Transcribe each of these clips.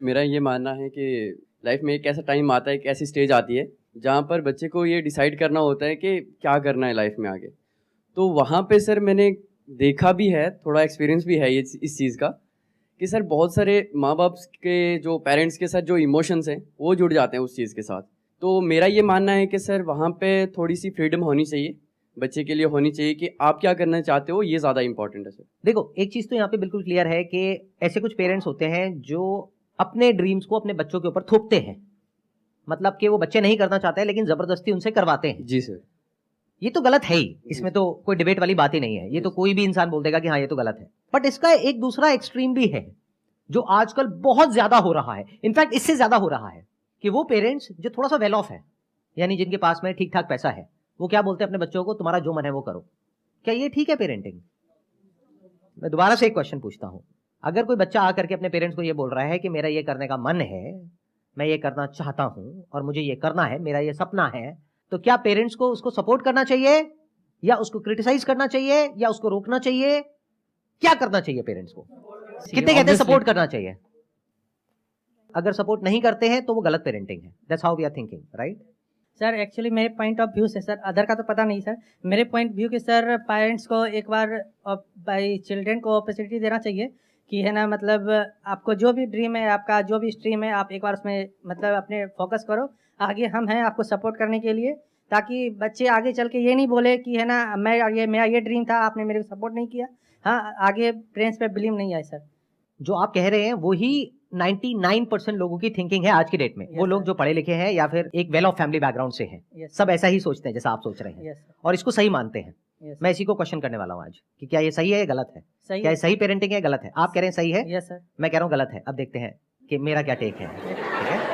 मेरा ये मानना है कि लाइफ में एक ऐसा टाइम आता है, एक ऐसी स्टेज आती है जहाँ पर बच्चे को ये डिसाइड करना होता है कि क्या करना है लाइफ में आगे। तो वहाँ पे सर मैंने देखा भी है, थोड़ा एक्सपीरियंस भी है ये इस चीज़ का, कि सर बहुत सारे माँ बाप के जो पेरेंट्स के साथ जो इमोशंस हैं वो जुड़ जाते हैं उस चीज़ के साथ। तो मेरा ये मानना है कि सर वहाँ पे थोड़ी सी फ्रीडम होनी चाहिए, बच्चे के लिए होनी चाहिए कि आप क्या करना चाहते हो, ये ज़्यादा इंपॉर्टेंट है सर। देखो, एक चीज तो यहाँ पे बिल्कुल क्लियर है कि ऐसे कुछ पेरेंट्स होते हैं जो अपने ड्रीम्स को अपने बच्चों के ऊपर थोपते हैं। मतलब कि वो बच्चे नहीं करना चाहते हैं लेकिन जबरदस्ती उनसे करवाते हैं। जी सर। ये तो गलत है ही, इसमें तो कोई डिबेट वाली बात ही नहीं है। ये तो कोई भी इंसान बोल देगा कि हाँ ये तो गलत है। बट इसका एक दूसरा एक्सट्रीम भी है जो आजकल बहुत ज्यादा हो रहा है, इनफैक्ट इससे ज्यादा हो रहा है, कि वो पेरेंट्स जो थोड़ा सा वेल ऑफ है, यानी जिनके पास में ठीक ठाक पैसा है, वो क्या बोलते हैं अपने बच्चों को, तुम्हारा जो मन है वो करो। क्या ये ठीक है पेरेंटिंग? मैं दोबारा से एक क्वेश्चन पूछता हूं, अगर कोई बच्चा आकर के अपने पेरेंट्स को ये बोल रहा है कि मेरा ये करने का मन है, मैं ये करना चाहता हूं और मुझे ये करना है, मेरा ये सपना है, तो क्या पेरेंट्स को उसको सपोर्ट करना चाहिए या उसको क्रिटिसाइज करना चाहिए या उसको रोकना चाहिए? क्या करना चाहिए पेरेंट्स को? कितने कहते हैं सपोर्ट करना चाहिए? अगर सपोर्ट नहीं करते हैं तो वो गलत पेरेंटिंग है। That's how we are thinking, right? Sir actually मेरे पॉइंट ऑफ व्यू से, सर अदर का तो पता नहीं सर, मेरे पॉइंट व्यू के सर पेरेंट्स को एक बार बाई चिल्ड्रन को अपॉर्चुनिटी देना चाहिए कि है ना, मतलब आपको जो भी ड्रीम है, आपका जो भी स्ट्रीम है, आप एक बार उसमें मतलब अपने फोकस करो। आगे हम हैं आपको सपोर्ट करने के लिए, ताकि बच्चे आगे चल के ये नहीं बोले कि है ना मेरा ये ड्रीम था, आपने मेरे को सपोर्ट नहीं किया। हाँ, आगे पेरेंट्स पे ब्लेम नहीं आए सर। जो आप कह रहे हैं वो ही 99% लोगों की थिंकिंग है आज की डेट में। वो लोग जो पढ़े लिखे हैं या फिर एक वेल ऑफ फैमिली बैकग्राउंड से हैं, सब ऐसा ही सोचते हैं जैसा आप सोच रहे हैं, और इसको सही मानते हैं। मैं इसी को क्वेश्चन करने वाला हूँ आज कि क्या ये सही है या गलत है? क्या ये सही पेरेंटिंग है, गलत है? आप कह रहे हैं सही है, यस सर। मैं कह रहा हूँ गलत है। अब देखते हैं कि मेरा क्या टेक है। ठीक है,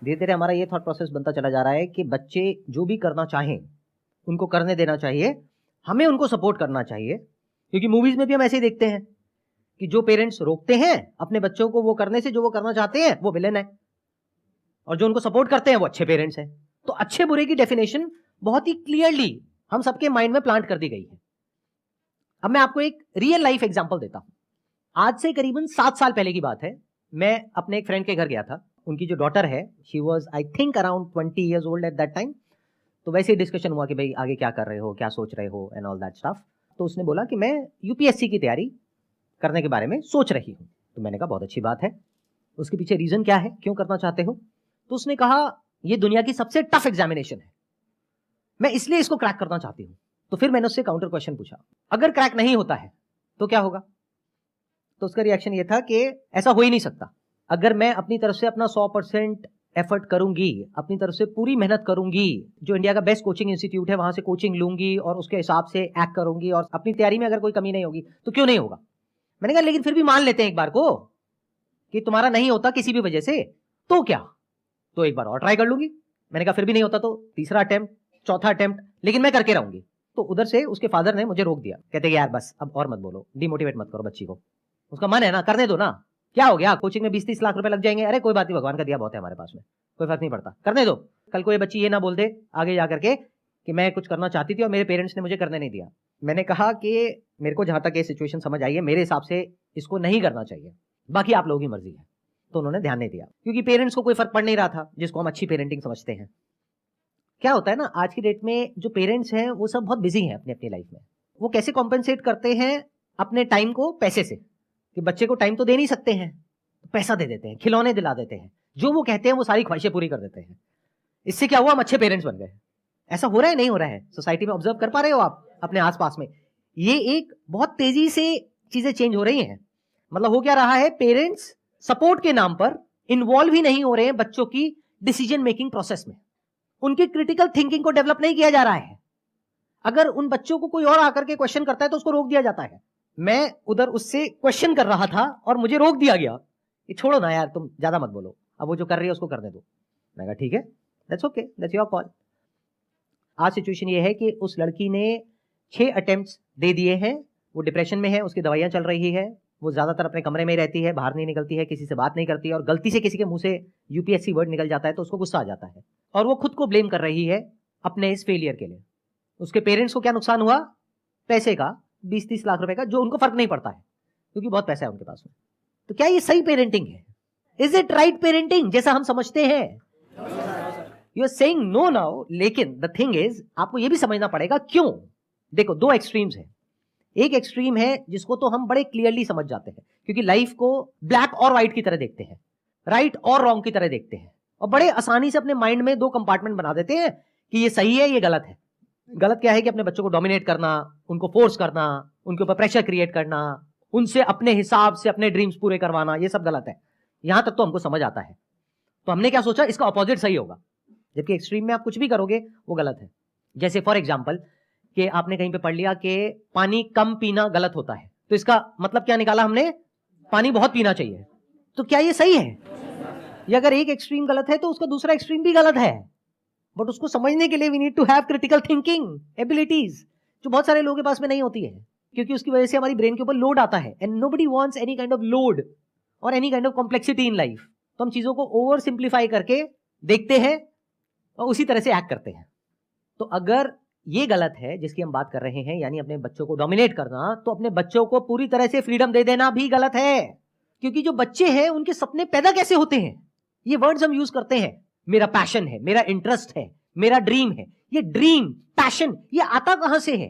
धीरे धीरे हमारा ये थॉट प्रोसेस बनता चला जा रहा है कि बच्चे जो भी करना चाहें उनको करने देना चाहिए, हमें उनको सपोर्ट करना चाहिए। क्योंकि मूवीज में भी हम ऐसे ही देखते हैं कि जो पेरेंट्स रोकते हैं अपने बच्चों को वो करने से जो वो करना चाहते हैं, वो विलेन है, और जो उनको सपोर्ट करते हैं वो अच्छे पेरेंट्स हैं। तो अच्छे बुरे की डेफिनेशन बहुत ही क्लियरली हम सबके माइंड में प्लांट कर दी गई है। अब मैं आपको एक रियल लाइफ एग्जांपल देता हूं। आज से करीबन 7 साल पहले की बात है। मैं अपने एक फ्रेंड के घर गया था। उनकी जो डॉटर है, she was I think around 20 years old at that time. तो वैसे ही डिस्कशन हुआ कि भाई आगे क्या कर रहे हो, क्या सोच रहे हो एंड ऑल दैट स्टफ। तो उसने बोला कि मैं यूपीएससी की तैयारी करने के बारे में सोच रही हूं। तो मैंने कहा बहुत अच्छी बात है, उसके पीछे रीजन क्या है, क्यों करना चाहते हो? तो उसने कहा ये दुनिया की सबसे टफ एग्जामिनेशन है, मैं इसलिए इसको क्रैक करना चाहती हूं। तो फिर मैंने उससे काउंटर क्वेश्चन पूछा, अगर क्रैक नहीं होता है तो क्या होगा? तो उसका रिएक्शन ये था कि ऐसा हो ही नहीं सकता। अगर मैं अपनी तरफ से अपना 100% एफर्ट करूंगी, अपनी तरफ से पूरी मेहनत करूंगी, जो इंडिया का बेस्ट कोचिंग इंस्टीट्यूट है वहां से कोचिंग लूंगी और उसके हिसाब से एक्ट करूंगी, और अपनी तैयारी में अगर कोई कमी नहीं होगी तो क्यों नहीं होगा? मैंने कहा लेकिन फिर भी मान लेते हैं एक बार को कि तुम्हारा नहीं होता किसी भी वजह से, तो क्या? तो एक बार और ट्राई कर लूंगी। मैंने कहा फिर भी नहीं होता तो तीसरा अटेम्प्ट, चौथा अटेम्प्ट, लेकिन मैं करके रहूंगी। तो उधर से उसके फादर ने मुझे रोक दिया, कहते कि यार बस अब और मत बोलो, डिमोटिवेट मत करो बच्ची को, उसका मन है ना, करने दो ना, क्या हो गया, कोचिंग में 20-30 लाख रुपए लग जाएंगे, अरे कोई बात नहीं, भगवान का दिया बहुत है हमारे पास में, कोई फर्क नहीं पड़ता, करने दो। कल को ये बच्ची ये ना बोल दे आगे जाकर के कि मैं कुछ करना चाहती थी और मेरे पेरेंट्स ने मुझे करने नहीं दिया। मैंने कहा कि मेरे को जहां तक ये सिचुएशन समझ आई है, मेरे हिसाब से इसको नहीं करना चाहिए, बाकी आप लोगों की मर्जी है। तो उन्होंने ध्यान नहीं दिया, क्योंकि पेरेंट्स को कोई फर्क पड़ नहीं रहा था, जिसको हम अच्छी पेरेंटिंग समझते हैं। क्या होता है ना, आज की डेट में जो पेरेंट्स हैं वो सब बहुत बिजी हैं अपनी अपनी लाइफ में। वो कैसे कॉम्पेंसेट करते हैं अपने टाइम को पैसे से, कि बच्चे को टाइम तो दे नहीं सकते हैं, तो पैसा दे देते हैं, खिलौने दिला देते हैं, जो वो कहते हैं वो सारी ख्वाहिशें पूरी कर देते हैं। इससे क्या हुआ, हम अच्छे पेरेंट्स बन गए। ऐसा हो रहा है, नहीं हो रहा है? सोसाइटी में ऑब्जर्व कर पा रहे हो आप अपने आसपास में? ये एक बहुत तेजी से चीजें चेंज हो रही हैं। मतलब हो क्या रहा है, पेरेंट्स सपोर्ट के नाम पर इन्वॉल्व ही नहीं हो रहे हैं बच्चों की डिसीजन मेकिंग प्रोसेस में। उनकी क्रिटिकल थिंकिंग को डेवलप नहीं किया जा रहा है। अगर उन बच्चों को कोई और आकर के क्वेश्चन करता है तो उसको रोक दिया जाता है। मैं उधर उससे क्वेश्चन कर रहा था और मुझे रोक दिया गया, ये छोड़ो ना यार, तुम ज्यादा मत बोलो, अब वो जो कर रही है उसको करने दो। मैं कहा ठीक है, that's okay, that's your call. आज सिचुएशन ये है कि उस लड़की ने 6 अटेम्प्ट्स दे दिए हैं, वो डिप्रेशन में है, उसकी दवाइयां चल रही है, वो ज्यादातर अपने कमरे में ही रहती है, बाहर नहीं निकलती है, किसी से बात नहीं करती है, और गलती से किसी के मुंह से यूपीएससी वर्ड निकल जाता है तो उसको गुस्सा आ जाता है, और वो खुद को ब्लेम कर रही है अपने इस फेलियर के लिए। उसके पेरेंट्स को क्या नुकसान हुआ? पैसे का, 20-30 लाख रुपए का, जो उनको फर्क नहीं पड़ता है क्योंकि बहुत पैसा है उनके पास में। तो क्या ये सही पेरेंटिंग है? इज इट राइट पेरेंटिंग जैसा हम समझते हैं? You are saying no now, लेकिन द थिंग इज आपको ये भी समझना पड़ेगा क्यों। देखो, दो एक्सट्रीम्स है। एक एक्सट्रीम है जिसको तो हम बड़े क्लियरली समझ जाते हैं, क्योंकि लाइफ को ब्लैक और व्हाइट की तरह देखते हैं, राइट और रॉन्ग की तरह देखते हैं, और बड़े आसानी से अपने माइंड में दो कंपार्टमेंट बना देते हैं कि ये सही है, ये गलत है। गलत क्या है कि अपने बच्चों को डोमिनेट करना, उनको फोर्स करना, उनके ऊपर प्रेशर क्रिएट करना, उनसे अपने हिसाब से अपने ड्रीम्स पूरे करवाना, ये सब गलत है। यहां तक तो हमको समझ आता है। तो हमने क्या सोचा, इसका ऑपोजिट सही होगा, जबकि एक्सट्रीम में आप कुछ भी करोगे वो गलत है। जैसे फॉर एग्जाम्पल कि आपने कहीं पे पढ़ लिया कि पानी कम पीना गलत होता है, तो इसका मतलब क्या निकाला हमने, पानी बहुत पीना चाहिए। तो क्या ये सही है? ये अगर एक एक्सट्रीम गलत है तो उसका दूसरा एक्सट्रीम भी गलत है। बट उसको समझने के लिए we need to have critical thinking abilities, जो बहुत सारे लोगों के पास में नहीं होती है, क्योंकि उसकी वजह से हमारी ब्रेन के ऊपर लोड आता है। And nobody wants any kind of load और any kind of complexity in life. तो हम चीजों को ओवर सिंप्लीफाई करके देखते हैं और उसी तरह से एक्ट करते हैं। तो अगर ये गलत है जिसकी हम बात कर रहे हैं, यानी अपने बच्चों को डोमिनेट करना, तो अपने बच्चों को पूरी तरह से फ्रीडम दे देना भी गलत है। क्योंकि जो बच्चे हैं उनके सपने पैदा कैसे होते हैं, ये वर्ड्स हम यूज करते हैं। मेरा पैशन है, मेरा इंटरेस्ट है, मेरा ड्रीम है। ये ड्रीम, पैशन, ये आता कहां से है?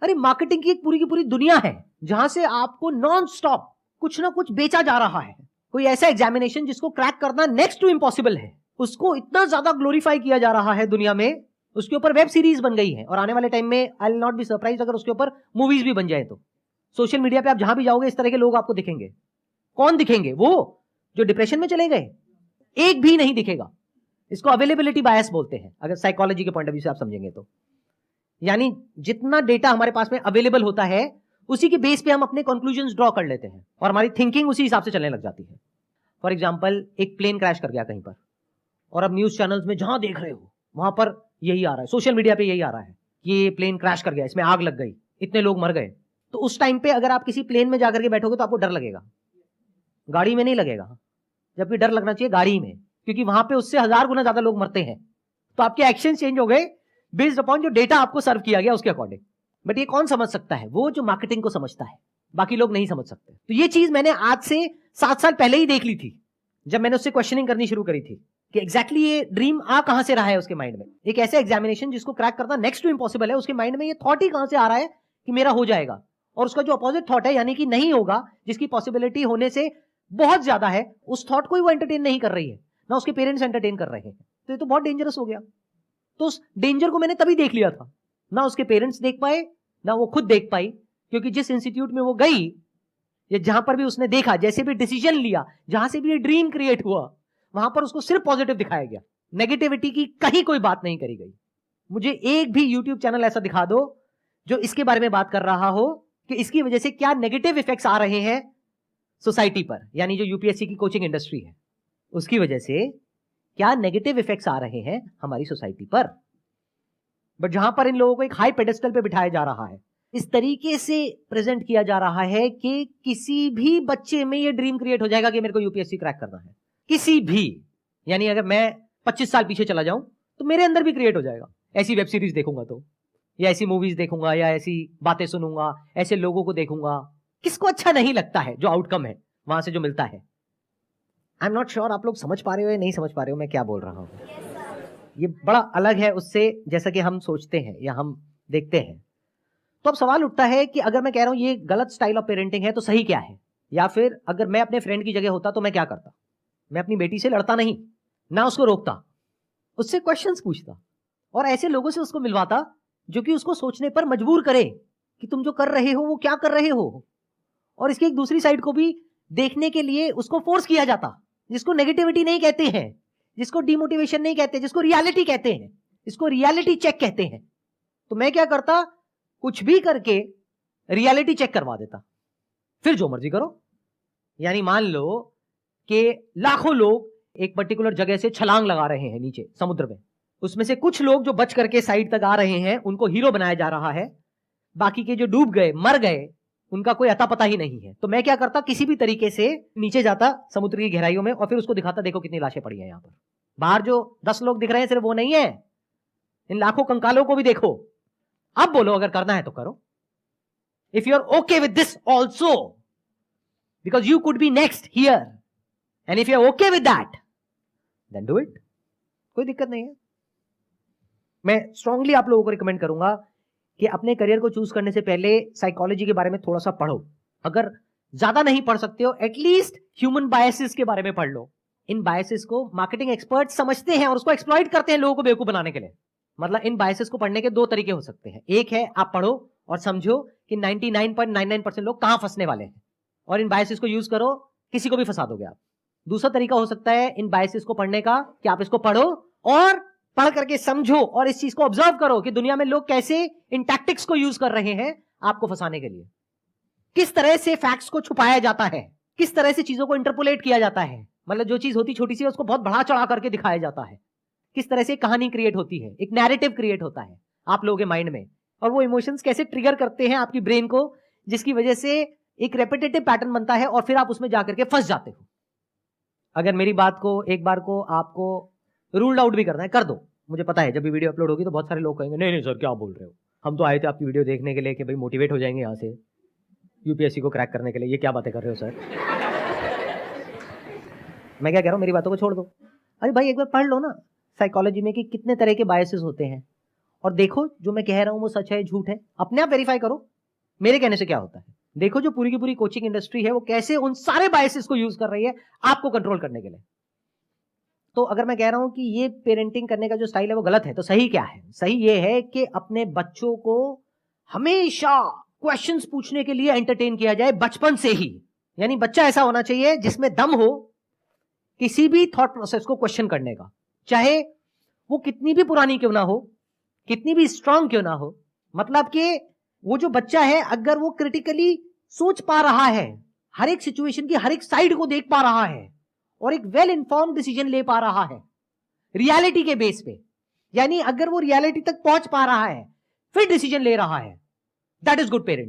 अरे मार्केटिंग की एक पूरी की पूरी दुनिया है जहां से आपको नॉन स्टॉप कुछ ना कुछ बेचा जा रहा है। कोई ऐसा एग्जामिनेशन जिसको क्रैक करना नेक्स्ट टू इम्पॉसिबल है, उसको इतना ज्यादा ग्लोरीफाई किया जा रहा है दुनिया में, उसके ऊपर वेब सीरीज बन गई है, और आने वाले टाइम में I will not be surprised अगर उसके ऊपर मूवीज भी बन जाए। तो सोशल मीडिया पे आप जहां भी जाओगे इस तरह के लोग आपको दिखेंगे। कौन दिखेंगे? वो जो डिप्रेशन में चले गए, एक भी नहीं दिखेगा। इसको अवेलेबिलिटी बायस बोलते हैं, अगर साइकोलॉजी के पॉइंट ऑफ व्यू से आप समझेंगे तो। यानी जितना डेटा हमारे पास में अवेलेबल होता है उसी के बेस पे हम अपने कंक्लूजन्स ड्रॉ कर लेते हैं और हमारी थिंकिंग उसी हिसाब से चलने लग जाती है। फॉर एग्जाम्पल, एक प्लेन क्रैश कर गया कहीं पर, और अब न्यूज चैनल्स में जहां देख रहे हो वहां पर यही आ रहा है, सोशल मीडिया पे यही आ रहा है कि ये प्लेन क्रैश कर गया, इसमें आग लग गई, इतने लोग मर गए। तो उस टाइम पे अगर आप किसी प्लेन में जाकर के बैठोगे तो आपको डर लगेगा, गाड़ी में नहीं लगेगा। जबकि डर लगना चाहिए गाड़ी में, क्योंकि वहां पे उससे 1000 गुना ज्यादा लोग मरते हैं। तो आपके एक्शन चेंज हो गए बेस्ड अपॉन जो डेटा आपको सर्व किया गया उसके अकॉर्डिंग। बट ये कौन समझ सकता है? वो जो मार्केटिंग को समझता है, बाकी लोग नहीं समझ सकते। तो ये चीज मैंने आज से 7 साल पहले ही देख ली थी, जब मैंने उससे क्वेश्चनिंग करनी शुरू करी थी कि एग्जैक्टली ये ड्रीम आ कहां से रहा है उसके माइंड में। एक ऐसे एग्जामिनेशन जिसको क्रैक करना नेक्स्ट टू इम्पॉसिबल है, उसके माइंड में ये थॉट ही कहां से आ रहा है कि मेरा हो जाएगा, और उसका जो अपोजिट थॉट है यानी कि नहीं होगा, जिसकी पॉसिबिलिटी होने से बहुत ज्यादा है, उस थॉट को ही वो एंटरटेन नहीं कर रही है, ना उसके पेरेंट्स एंटरटेन कर रहे हैं। तो ये तो बहुत डेंजरस हो गया। तो उस डेंजर को मैंने तभी देख लिया था, ना उसके पेरेंट्स देख पाए ना वो खुद देख पाई, क्योंकि जिस इंस्टीट्यूट में वो गई या जहां पर भी उसने देखा, जैसे भी डिसीजन लिया, जहां से भी ये ड्रीम क्रिएट हुआ, वहां पर उसको सिर्फ पॉजिटिव दिखाया गया, नेगेटिविटी की कहीं कोई बात नहीं करी गई। मुझे एक भी यूट्यूब चैनल ऐसा दिखा दो जो इसके बारे में बात कर रहा हो कि इसकी वजह से क्या नेगेटिव इफेक्ट्स आ रहे हैं सोसाइटी पर, यानी जो यूपीएससी की कोचिंग इंडस्ट्री है उसकी वजह से क्या नेगेटिव इफेक्ट्स आ रहे हैं हमारी सोसाइटी पर। बट जहां पर इन लोगों को एक हाई पेडेस्टल पे बिठाया जा रहा है, इस तरीके से प्रेजेंट किया जा रहा है कि किसी भी बच्चे में ये ड्रीम क्रिएट हो जाएगा कि मेरे को यूपीएससी क्रैक करना है, किसी भी। यानी अगर मैं 25 साल पीछे चला जाऊं तो मेरे अंदर भी क्रिएट हो जाएगा। ऐसी वेब सीरीज देखूंगा तो, या ऐसी मूवीज देखूंगा, या ऐसी बातें सुनूंगा, ऐसे लोगों को देखूंगा। किसको अच्छा नहीं लगता है जो आउटकम है वहां से जो मिलता है? आई एम नॉट श्योर आप लोग समझ पा रहे हो या नहीं समझ पा रहे हो मैं क्या बोल रहा हूं। ये बड़ा अलग है उससे जैसा कि हम सोचते हैं या हम देखते हैं। तो अब सवाल उठता है कि अगर मैं कह रहा हूं ये गलत स्टाइल ऑफ पेरेंटिंग है तो सही क्या है? या फिर अगर मैं अपने फ्रेंड की जगह होता तो मैं क्या करता? मैं अपनी बेटी से लड़ता नहीं, ना उसको रोकता, उससे क्वेश्चंस पूछता और ऐसे लोगों से उसको मिलवाता जो कि उसको सोचने पर मजबूर करे कि तुम जो कर रहे हो वो क्या कर रहे हो। और इसकी एक दूसरी साइड को भी देखने के लिए उसको फोर्स किया जाता, जिसको नेगेटिविटी नहीं कहते हैं, जिसको डिमोटिवेशन नहीं कहते, जिसको रियलिटी कहते हैं, इसको रियलिटी चेक कहते हैं। तो मैं क्या करता, कुछ भी करके रियलिटी चेक करवा देता, फिर जो मर्जी करो। यानी मान लो कि लाखों लोग एक पर्टिकुलर जगह से छलांग लगा रहे हैं नीचे समुद्र में, उसमें से कुछ लोग जो बच करके साइड तक आ रहे हैं उनको हीरो बनाया जा रहा है, बाकी के जो डूब गए मर गए उनका कोई अता पता ही नहीं है। तो मैं क्या करता, किसी भी तरीके से नीचे जाता समुद्र की गहराइयों में और फिर उसको दिखाता देखो कितनी लाशें पड़ी हैं यहां पर। बाहर जो 10 लोग दिख रहे हैं सिर्फ वो नहीं है, इन लाखों कंकालों को भी देखो। अब बोलो अगर करना है तो करो, if you are okay with this also. because you could be next here, and if you're okay with that, then do it. कोई दिक्कत नहीं है. मैं स्ट्रांगली आप लोगों को रिकमेंड करूंगा कि अपने करियर को चूज करने से पहले साइकोलॉजी के बारे में थोड़ा सा पढ़ो. अगर ज्यादा नहीं पढ़ सकते हो, एटलीस्ट ह्यूमन बायसेस के बारे में पढ़ लो. इन बायसेस को मार्केटिंग एक्सपर्ट समझते हैं और उसको एक्सप्लॉइट करते हैं लोगों को बेवकूफ बनाने के लिए. मतलब इन बायसेस को पढ़ने के दो तरीके हो सकते हैं. एक है आप पढ़ो और समझो कि 99.99% लोग कहां फंसने वाले हैं, और इन बायसेस को यूज करो, किसी को भी फंसा दोगे आप. दूसरा तरीका हो सकता है इन बायसेस को पढ़ने का कि आप इसको पढ़ो और पढ़ करके समझो और इस चीज को ऑब्जर्व करो कि दुनिया में लोग कैसे इन टैक्टिक्स को यूज कर रहे हैं आपको फंसाने के लिए. किस तरह से फैक्ट्स को छुपाया जाता है, किस तरह से चीजों को इंटरपोलेट किया जाता है. मतलब जो चीज होती छोटी सी है उसको बहुत बढ़ा चढ़ा करके दिखाया जाता है. किस तरह से कहानी क्रिएट होती है, एक नैरेटिव क्रिएट होता है आप लोगों के माइंड में, और वो इमोशंस कैसे ट्रिगर करते हैं आपकी ब्रेन को, जिसकी वजह से एक रेपिटेटिव पैटर्न बनता है और फिर आप उसमें जाकर के फंस जाते हो. अगर मेरी बात को एक बार को आपको रूल्ड आउट भी करना है, कर दो. मुझे पता है जब भी वीडियो अपलोड होगी तो बहुत सारे लोग कहेंगे नहीं नहीं सर क्या बोल रहे हो, हम तो आए थे आपकी वीडियो देखने के लिए कि भाई मोटिवेट हो जाएंगे यहाँ से यूपीएससी को क्रैक करने के लिए. ये क्या बातें कर रहे हो सर. मैं क्या कह रहा हूँ, मेरी बातों को छोड़ दो. अरे भाई एक बार पढ़ लो ना साइकोलॉजी में कि कितने तरह के बायसेस होते हैं, और देखो जो मैं कह रहा हूँ वो सच है झूठ है. अपने आप वेरीफाई करो मेरे कहने से क्या होता है. देखो जो पूरी की पूरी कोचिंग इंडस्ट्री है वो कैसे उन सारे बायसेस को यूज कर रही है आपको कंट्रोल करने के लिए. तो अगर मैं कह रहा हूं कि ये पेरेंटिंग करने का जो स्टाइल है वो गलत है, तो सही क्या है? सही ये है कि अपने बच्चों को हमेशा क्वेश्चंस पूछने के लिए एंटरटेन किया जाए बचपन से ही. यानी बच्चा ऐसा होना चाहिए जिसमें दम हो किसी भी थॉट प्रोसेस को क्वेश्चन करने का, चाहे वो कितनी भी पुरानी क्यों ना हो, कितनी भी स्ट्रांग क्यों ना हो. मतलब कि वो जो बच्चा है अगर वो क्रिटिकली सोच पा रहा है, हर एक सिचुएशन की हर एक साइड को देख पा रहा है और एक वेल इन्फॉर्म्ड डिसीजन ले पा रहा है रियलिटी के बेस पे, यानी अगर वो रियलिटी तक पहुंच पा रहा है फिर डिसीजन ले रहा है, दैट इज गुड पेरेंट.